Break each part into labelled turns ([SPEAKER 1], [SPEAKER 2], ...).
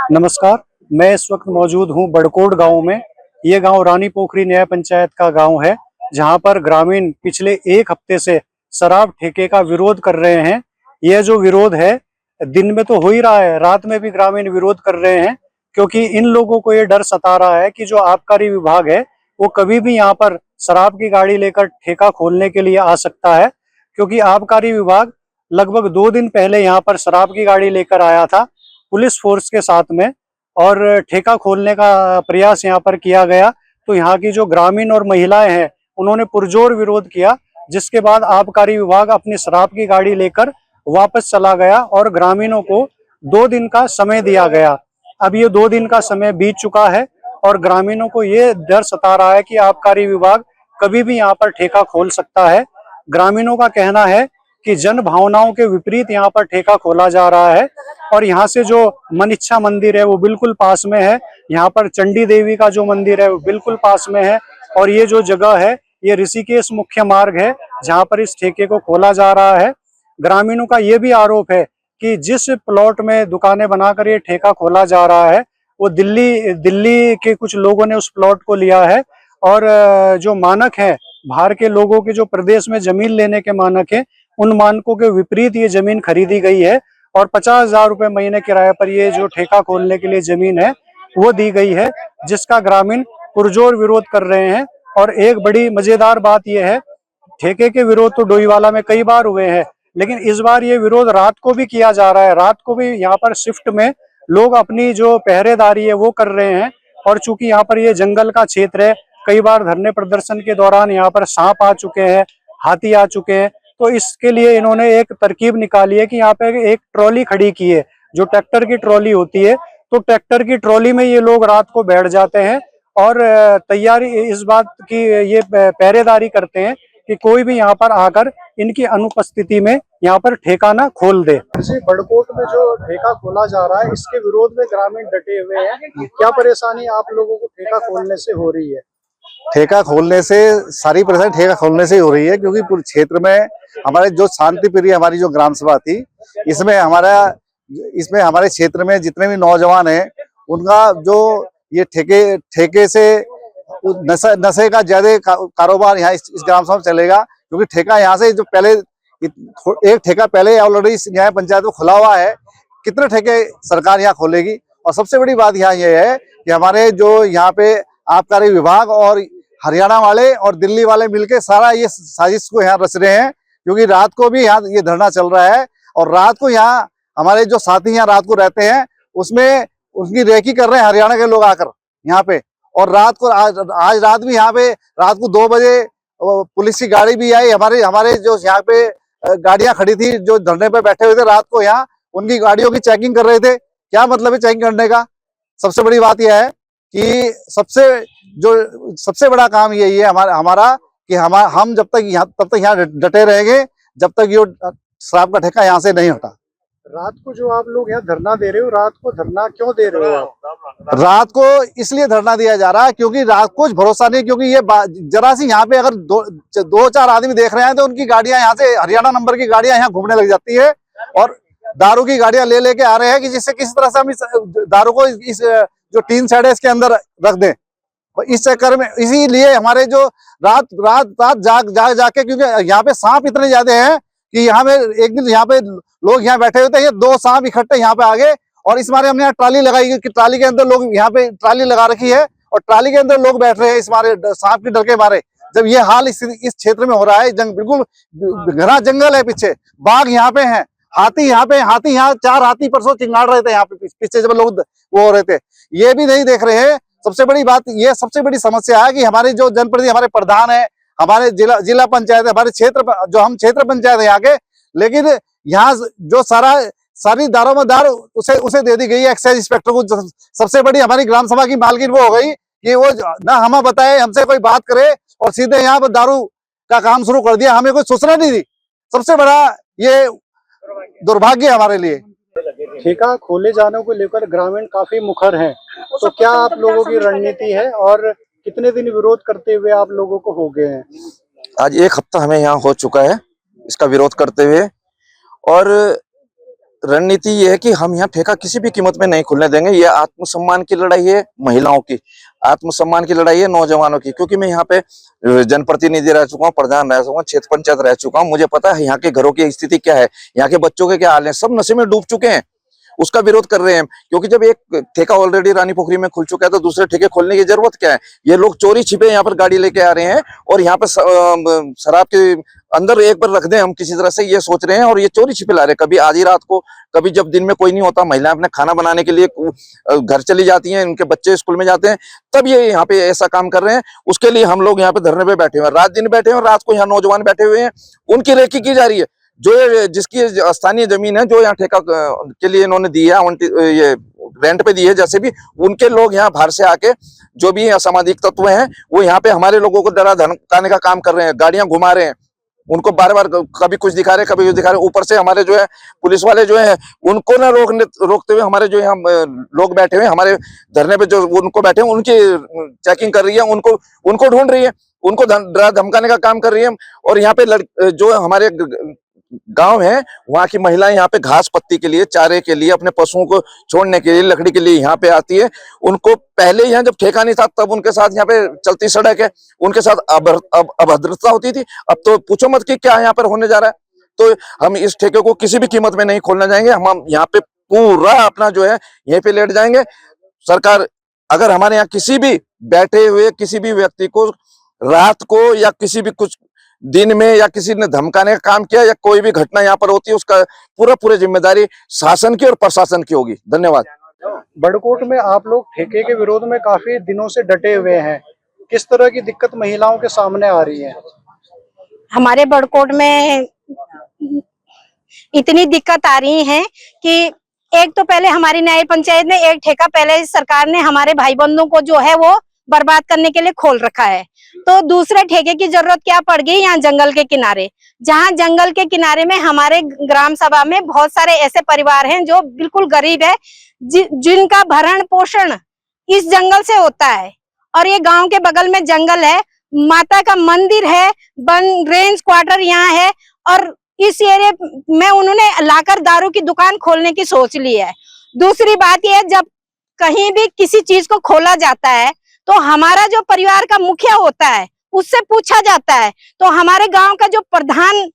[SPEAKER 1] नमस्कार। मैं इस वक्त मौजूद हूं बड़कोट गांव में। ये गांव रानी पोखरी न्याय पंचायत का गांव है, जहां पर ग्रामीण पिछले एक हफ्ते से शराब ठेके का विरोध कर रहे हैं। यह जो विरोध है दिन में तो हो ही रहा है, रात में भी ग्रामीण विरोध कर रहे हैं, क्योंकि इन लोगों को ये डर सता रहा है कि जो आबकारी विभाग है वो कभी भी यहाँ पर शराब की गाड़ी लेकर ठेका खोलने के लिए आ सकता है। क्योंकि आबकारी विभाग लगभग 2 दिन पहले यहाँ पर शराब की गाड़ी लेकर आया था पुलिस फोर्स के साथ में, और ठेका खोलने का प्रयास यहाँ पर किया गया। तो यहाँ की जो ग्रामीण और महिलाएं हैं उन्होंने पुरजोर विरोध किया, जिसके बाद आबकारी विभाग अपनी शराब की गाड़ी लेकर वापस चला गया और ग्रामीणों को 2 दिन का समय दिया गया। अब ये 2 दिन का समय बीत चुका है और ग्रामीणों को ये डर सता रहा है कि आबकारी विभाग कभी भी यहाँ पर ठेका खोल सकता है। ग्रामीणों का कहना है कि जन भावनाओं के विपरीत यहाँ पर ठेका खोला जा रहा है, और यहाँ से जो मनिच्छा मंदिर है वो बिल्कुल पास में है। यहाँ पर चंडी देवी का जो मंदिर है वो बिल्कुल पास में है, और ये जो जगह है ये ऋषिकेश मुख्य मार्ग है जहाँ पर इस ठेके को खोला जा रहा है। ग्रामीणों का ये भी आरोप है कि जिस प्लॉट में दुकानें बनाकर ये ठेका खोला जा रहा है वो दिल्ली दिल्ली के कुछ लोगों ने उस प्लॉट को लिया है, और जो मानक है बाहर के लोगों के जो प्रदेश में जमीन लेने के मानक है उन मानकों के विपरीत ये जमीन खरीदी गई है, और 50,000 रुपए महीने किराए पर ये जो ठेका खोलने के लिए जमीन है वो दी गई है, जिसका ग्रामीण पुरजोर विरोध कर रहे हैं। और एक बड़ी मजेदार बात यह है, ठेके के विरोध तो डोईवाला में कई बार हुए हैं, लेकिन इस बार ये विरोध रात को भी किया जा रहा है। रात को भी यहाँ पर शिफ्ट में लोग अपनी जो पहरेदारी है वो कर रहे हैं, और चूंकि यहाँ पर ये जंगल का क्षेत्र है, कई बार धरने प्रदर्शन के दौरान यहाँ पर सांप आ चुके हैं, हाथी आ चुके हैं। तो इसके लिए इन्होंने एक तरकीब निकाली है कि यहाँ पे एक ट्रॉली खड़ी की है, जो ट्रैक्टर की ट्रॉली होती है। तो ट्रैक्टर की ट्रॉली में ये लोग रात को बैठ जाते हैं और तैयारी इस बात की ये पहरेदारी करते हैं कि कोई भी यहाँ पर आकर इनकी अनुपस्थिति में यहाँ पर ठेका ना खोल दे। जैसे बड़कोट में जो ठेका खोला जा रहा है इसके विरोध में ग्रामीण डटे हुए हैं, क्या परेशानी आप लोगों को ठेका खोलने से हो रही है?
[SPEAKER 2] ठेका खोलने से सारी परेशानी ठेका खोलने से ही हो रही है, क्योंकि पूरे क्षेत्र में हमारे जो शांति प्रिय हमारी जो ग्राम सभा थी, इसमें हमारे क्षेत्र में जितने भी नौजवान हैं उनका जो ये ठेके से नशे का ज्यादा कारोबार यहाँ इस ग्राम सभा में चलेगा। क्योंकि ठेका यहाँ से जो पहले एक ठेका पहले ऑलरेडी इस न्याय पंचायत में खुला हुआ है, कितने ठेके सरकार यहाँ खोलेगी। और सबसे बड़ी बात यहाँ ये है कि हमारे जो यहाँ पे आबकारी विभाग और हरियाणा वाले और दिल्ली वाले मिलके सारा ये साजिश को यहाँ रच रहे हैं। क्योंकि रात को भी यहाँ ये धरना चल रहा है, और रात को यहाँ हमारे जो साथी यहाँ रात को रहते हैं उसमें उनकी रेकी कर रहे हैं हरियाणा के लोग आकर यहाँ पे। और रात को आज रात भी यहाँ पे रात को 2 बजे पुलिस की गाड़ी भी आई, हमारे जो यहाँ पे गाड़ियां खड़ी थी जो धरने पे बैठे हुए थे, रात को यहाँ उनकी गाड़ियों की चेकिंग कर रहे थे। क्या मतलब है चेकिंग करने का? सबसे बड़ी बात यह है कि सबसे बड़ा काम यही है हमारा कि हम जब तक यहाँ डटे रहेंगे जब तक ये शराब का ठेका यहाँ से नहीं हटा।
[SPEAKER 1] रात को जो आप लोग यहाँ धरना दे रहे हो, रात को धरना क्यों दे रहे हो आप?
[SPEAKER 2] रात को इसलिए धरना दिया जा रहा है क्योंकि रात को भरोसा नहीं, क्योंकि ये जरा सी यहाँ पे अगर दो चार आदमी देख रहे हैं तो उनकी गाड़ियां यहाँ से हरियाणा नंबर की गाड़ियां यहाँ घूमने लग जाती है, और दारू की गाड़ियां लेके आ रहे हैं कि जिससे किसी तरह से हम इस दारू को इस जो टीन शेड है इसके अंदर रख दें। इस चक्कर में इसीलिए हमारे जो रात जाके, क्योंकि यहाँ पे सांप इतने ज्यादा हैं कि यहाँ पे एक दिन यहाँ पे लोग यहाँ बैठे हुए थे, ये 2 सांप इकट्ठे यहाँ पे आ गए, और इस बारे हमने यहाँ ट्राली लगाई कि ट्राली के अंदर लोग यहाँ पे ट्राली लगा रखी है और ट्राली के अंदर लोग बैठ रहे हैं इस मारे सांप के डर के मारे। जब ये हाल इस क्षेत्र में हो रहा है, बिल्कुल घना जंगल है, पीछे बाघ यहाँ पे है, हाथी यहाँ 4 हाथी परसों चिंगाड़ रहे थे यहाँ पे पीछे जब लोग वो हो रहे थे, ये भी नहीं देख रहे हैं। सबसे बड़ी बात ये सबसे बड़ी समस्या है कि हमारे जो जनप्रतिनिधि हमारे प्रधान है, हमारे जिला पंचायत है, हमारे हम क्षेत्र पंचायत है यहाँ के, लेकिन यहाँ जो सारी दारोमदार उसे दे दी गई है एक्साइज इंस्पेक्टर को। सबसे बड़ी हमारी ग्राम सभा की मालकिन वो हो गई कि वो ना हमें बताए, हमसे कोई बात करे, और सीधे यहाँ पर दारू का काम शुरू कर दिया, हमें कोई सूचना नहीं दी। सबसे बड़ा ये दुर्भाग्य हमारे लिए।
[SPEAKER 1] ठेका खोले जाने को लेकर ग्रामीण काफी मुखर हैं, तो क्या आप लोगों की रणनीति है और कितने दिन विरोध करते हुए आप लोगों को हो गए हैं?
[SPEAKER 3] आज 1 हफ्ता हमें यहाँ हो चुका है इसका विरोध करते हुए, और रणनीति ये है कि हम यहाँ ठेका किसी भी कीमत में नहीं खुलने देंगे। ये आत्मसम्मान की लड़ाई है, महिलाओं की आत्मसम्मान की लड़ाई है, नौजवानों की। क्योंकि मैं यहाँ पे जनप्रतिनिधि रह चुका हूँ, प्रधान रह चुका हूँ, क्षेत्र पंचायत रह चुका हूँ। मुझे पता है यहाँ के घरों की स्थिति क्या है, यहाँ के बच्चों के क्या हाल है। सब नशे में डूब चुके हैं, उसका विरोध कर रहे हैं। क्योंकि जब एक ठेका ऑलरेडी रानी पोखरी में खुल चुका है तो दूसरे ठेके खोलने की जरूरत क्या है। ये लोग चोरी छिपे यहाँ पर गाड़ी लेके आ रहे हैं और यहाँ पे शराब के अंदर एक बार रख दें हम किसी तरह से, ये सोच रहे हैं। और ये चोरी छिपे ला रहे हैं, कभी आधी रात को, कभी जब दिन में कोई नहीं होता, महिलाएं अपने खाना बनाने के लिए घर चली जाती हैं, उनके बच्चे स्कूल में जाते हैं, तब ये यहाँ पे ऐसा काम कर रहे हैं। उसके लिए हम लोग यहाँ पे धरने पे बैठे हुए हैं, रात दिन बैठे हुए हैं। रात को यहाँ नौजवान बैठे हुए हैं, उनकी रेकी की जा रही है। जो जिसकी स्थानीय जमीन है, जो यहाँ ठेका के लिए इन्होंने दी है, ये रेंट पे दी है, जैसे भी उनके लोग यहाँ बाहर से आके, जो भी असामाजिक तत्व हैं, वो यहाँ पे हमारे लोगों को डरा धमकाने का काम कर रहे हैं, गाड़ियां घुमा रहे हैं, उनको बार बार कभी कुछ दिखा रहे, कभी कुछ दिखा रहे। ऊपर से हमारे जो है पुलिस वाले जो है, उनको ना रोकते हुए हमारे जो यहाँ लोग बैठे हुए हमारे धरने पे, जो उनको बैठे हैं, उनकी चेकिंग कर रही है, उनको ढूंढ रही है, उनको डरा धमकाने का काम कर रही है। और यहाँ पे जो हमारे गांव है, वहां की महिलाएं यहाँ पे घास पत्ती के लिए, चारे के लिए, अपने पशुओं को छोड़ने के लिए, लकड़ी के लिए यहाँ पे आती है। उनको पहले यहाँ जब ठेका नहीं था तब उनके साथ यहाँ पे चलती सड़क है, उनके साथ अभद्रता होती थी। अब तो पूछो मत कि क्या यहाँ पर होने जा रहा है। तो हम इस ठेके को किसी भी कीमत में नहीं खोलना चाहेंगे। हम यहाँ पे पूरा अपना जो है यहीं पे लेट जाएंगे। सरकार अगर हमारे यहाँ किसी भी बैठे हुए किसी भी व्यक्ति को रात को या किसी भी कुछ दिन में या किसी ने धमकाने का काम किया या कोई भी घटना यहाँ पर होती है, उसका पूरी जिम्मेदारी शासन की और प्रशासन की होगी। धन्यवाद।
[SPEAKER 1] बड़कोट में आप लोग ठेके के विरोध में काफी दिनों से डटे हुए हैं, किस तरह की दिक्कत महिलाओं के सामने आ रही है?
[SPEAKER 4] हमारे बड़कोट में इतनी दिक्कत आ रही है कि एक तो पहले हमारी न्याय पंचायत ने एक ठेका पहले सरकार ने हमारे भाई बंधुओं को जो है वो बर्बाद करने के लिए खोल रखा है, तो दूसरे ठेके की जरूरत क्या पड़ गई यहाँ जंगल के किनारे। जहाँ जंगल के किनारे में हमारे ग्राम सभा में बहुत सारे ऐसे परिवार हैं जो बिल्कुल गरीब है, जिनका भरण पोषण इस जंगल से होता है। और ये गांव के बगल में जंगल है, माता का मंदिर है, रेंज क्वार्टर यहाँ है, और इस एरिया में उन्होंने लाकर दारू की दुकान खोलने की सोच ली है। दूसरी बात यह, जब कहीं भी किसी चीज को खोला जाता है तो हमारा जो परिवार का मुखिया होता है उससे पूछा जाता है, तो हमारे गांव का जो प्रधान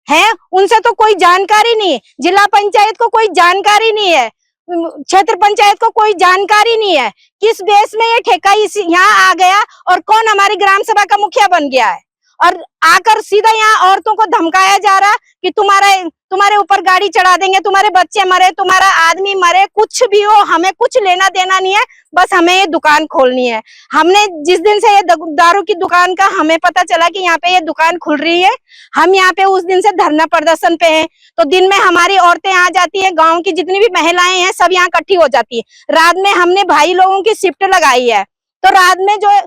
[SPEAKER 4] है उनसे तो कोई जानकारी नहीं है, जिला पंचायत को कोई जानकारी नहीं है, क्षेत्र पंचायत को कोई जानकारी नहीं है। किस बेस में ये ठेका यहाँ आ गया और कौन हमारी ग्राम सभा का मुखिया बन गया है, और आकर सीधा यहाँ औरतों को धमकाया जा रहा कि तुम्हारे ऊपर गाड़ी चढ़ा देंगे, तुम्हारे बच्चे मरे, तुम्हारा आदमी मरे, कुछ भी हो, हमें कुछ लेना देना नहीं है, बस हमें ये दुकान खोलनी है। हमने जिस दिन से ये दारू की दुकान का हमें पता चला कि यहाँ पे ये दुकान खुल रही है, हम यहाँ पे उस दिन से धरना प्रदर्शन पे हैं। तो दिन में हमारी औरतें आ जाती है, गाँव की जितनी भी महिलाएं हैं सब यहाँ इकट्ठी हो जाती है। रात में हमने भाई लोगों की शिफ्ट लगाई है, तो रात में जो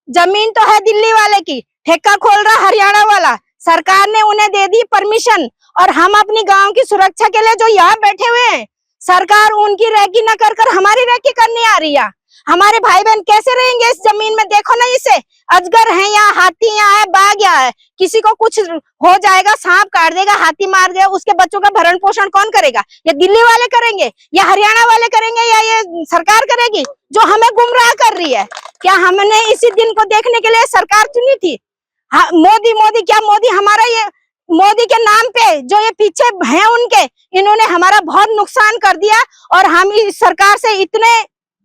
[SPEAKER 4] जमीन तो है दिल्ली वाले की, ठेका खोल रहा हरियाणा वाला, सरकार ने उन्हें दे दी परमिशन, और हम अपनी गांव की सुरक्षा के लिए जो यहाँ बैठे हुए हैं, सरकार उनकी रैकी न कर हमारी रैकी करनी आ रही है। हमारे भाई बहन कैसे रहेंगे इस जमीन में? देखो ना, इसे अजगर है यहाँ, हाथी यहाँ है, बाघ यहाँ है, किसी को कुछ हो जाएगा, सांप काट देगा, हाथी मार देगा, उसके बच्चों का भरण पोषण कौन करेगा? ये दिल्ली वाले करेंगे या हरियाणा वाले करेंगे या ये सरकार करेगी जो हमें गुमराह कर रही है? क्या हमने इसी दिन को देखने के लिए सरकार चुनी थी? हाँ, मोदी क्या मोदी हमारा, ये मोदी के नाम पे जो ये पीछे हैं उनके, इन्होंने हमारा बहुत नुकसान कर दिया, और हम इस सरकार से इतने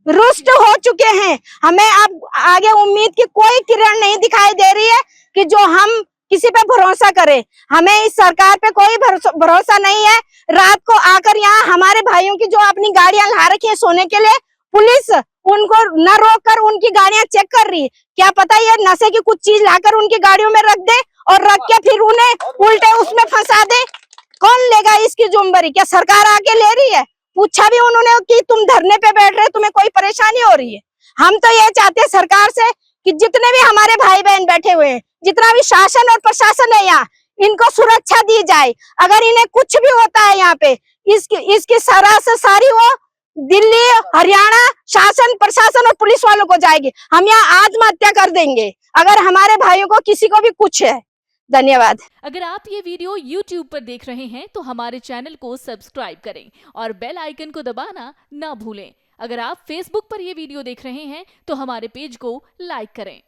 [SPEAKER 4] रुष्ट हो चुके हैं, हमें अब आगे उम्मीद की कोई किरण नहीं दिखाई दे रही है कि जो हम किसी पे भरोसा करें। हमें इस सरकार पे कोई भरोसा नहीं है। रात को आकर यहाँ हमारे भाइयों की जो अपनी गाड़ियां ला रखी है सोने के लिए, पुलिस उनको न रोककर उनकी गाड़ियां चेक कर रही है। क्या पता ये नशे की कुछ चीज लाकर उनकी गाड़ियों में रख दे और रख के फिर उन्हें उल्टे उसमें फंसा दे। कौन लेगा इसकी जिम्मेदारी? क्या सरकार आके ले रही है? पूछा भी उन्होंने कि तुम धरने पे बैठ रहे, तुम्हें कोई परेशानी हो रही है? हम तो ये चाहते हैं सरकार से कि जितने भी हमारे भाई बहन बैठे हुए हैं, जितना भी शासन और प्रशासन है यहाँ, इनको सुरक्षा दी जाए। अगर इन्हें कुछ भी होता है यहाँ पे, इसकी सारी वो दिल्ली, हरियाणा शासन, प्रशासन और पुलिस वालों को जाएगी। हम यहाँ आत्महत्या कर देंगे अगर हमारे भाइयों को किसी को भी कुछ है। धन्यवाद।
[SPEAKER 5] अगर आप ये वीडियो YouTube पर देख रहे हैं तो हमारे चैनल को सब्सक्राइब करें और बेल आइकन को दबाना ना भूलें। अगर आप Facebook पर ये वीडियो देख रहे हैं तो हमारे पेज को लाइक करें।